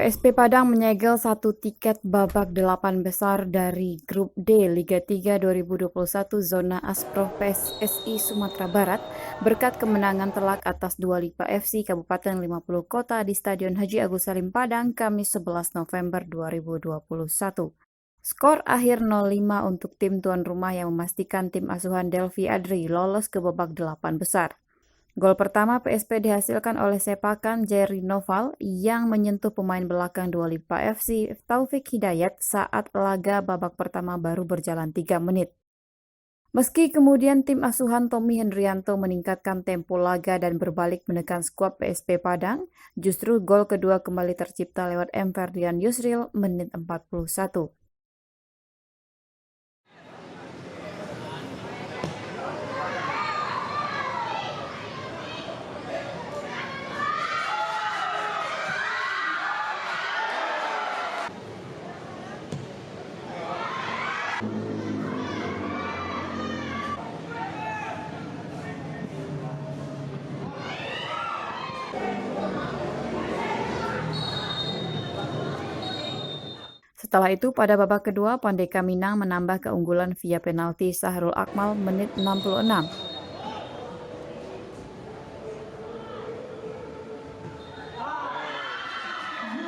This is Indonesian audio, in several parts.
PSP Padang menyegel satu tiket babak 8 besar dari Grup D Liga 3 2021 Zona Asprof PSSI Sumatera Barat berkat kemenangan telak atas Dua Lipa FC Kabupaten 50 Kota di Stadion Haji Agus Salim Padang Kamis 11 November 2021. Skor akhir 0-5 untuk tim tuan rumah yang memastikan tim asuhan Delvi Adri lolos ke babak 8 besar. Gol pertama PSP dihasilkan oleh sepakan Jerry Noval yang menyentuh pemain belakang Dua Lipa FC Taufik Hidayat saat laga babak pertama baru berjalan 3 menit. Meski kemudian tim asuhan Tommy Hendrianto meningkatkan tempo laga dan berbalik menekan skuad PSP Padang, justru gol kedua kembali tercipta lewat M. Ferdian Yusril menit 41. Setelah itu, pada babak kedua, Pandeka Minang menambah keunggulan via penalti Sahrul Akmal menit 66.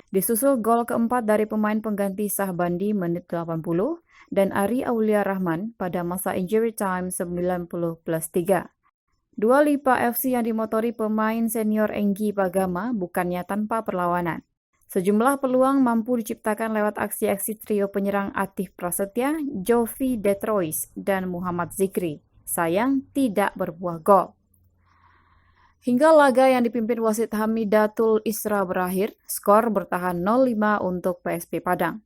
Disusul gol keempat dari pemain pengganti Sahbandi menit 80 dan Ari Aulia Rahman pada masa injury time 90+3. Dua Lipa FC yang dimotori pemain senior Enggi Pagama bukannya tanpa perlawanan. Sejumlah peluang mampu diciptakan lewat aksi-aksi trio penyerang Atif Prasetya, Jovi Detrois, dan Muhammad Zikri. Sayang tidak berbuah gol. Hingga laga yang dipimpin wasit Hamidatul Isra berakhir, skor bertahan 0-5 untuk PSP Padang.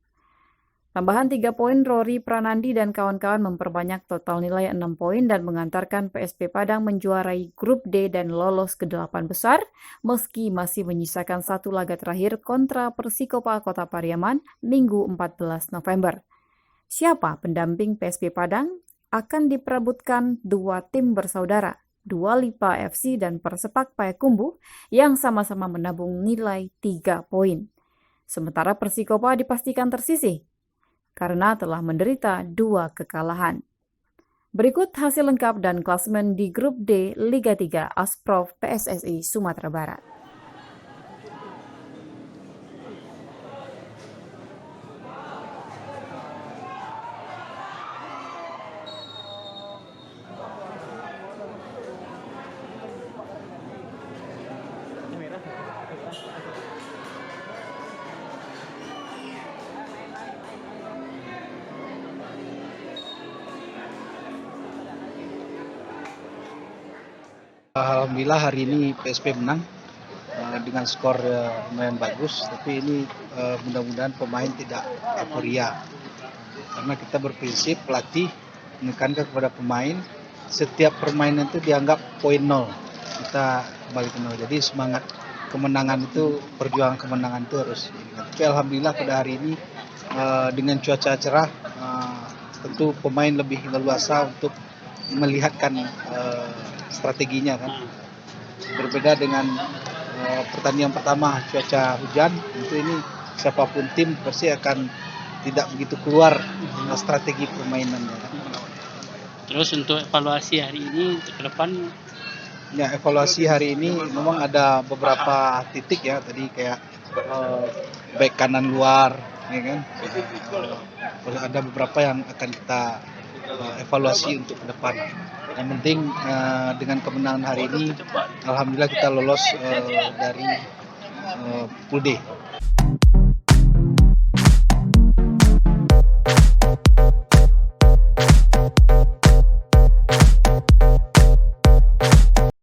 Tambahan 3 poin Rory Pranandi dan kawan-kawan memperbanyak total nilai 6 poin dan mengantarkan PSP Padang menjuarai Grup D dan lolos ke 8 besar, meski masih menyisakan satu laga terakhir kontra Persikopa Kota Pariaman Minggu 14 November. Siapa pendamping PSP Padang? Akan diperebutkan dua tim bersaudara, Dua Lipa FC dan Persepak Payakumbuh yang sama-sama menabung nilai 3 poin. Sementara Persikopa dipastikan tersisih karena telah menderita 2 kekalahan. Berikut hasil lengkap dan klasemen di Grup D Liga 3 Asprof PSSI Sumatera Barat. Alhamdulillah hari ini PSP menang dengan skor lumayan bagus, tapi ini mudah-mudahan pemain tidak euforia. Karena kita berprinsip pelatih menekankan kepada pemain, setiap permainan itu dianggap poin 0. Kita balik ke 0. Jadi semangat kemenangan itu, perjuangan kemenangan itu harus diingat. Tapi alhamdulillah pada hari ini dengan cuaca cerah, tentu pemain lebih leluasa untuk melihatkan strateginya kan. Berbeda dengan pertandingan pertama cuaca hujan, tentu ini siapapun tim pasti akan tidak begitu keluar strategi permainannya kan. Terus untuk evaluasi hari ini ke depan? Ya, evaluasi hari ini memang ada beberapa titik ya, tadi kayak back kanan luar ya kan. Ada beberapa yang akan kita evaluasi untuk ke depan. Yang penting dengan kemenangan hari ini, alhamdulillah kita lolos dari Pool D.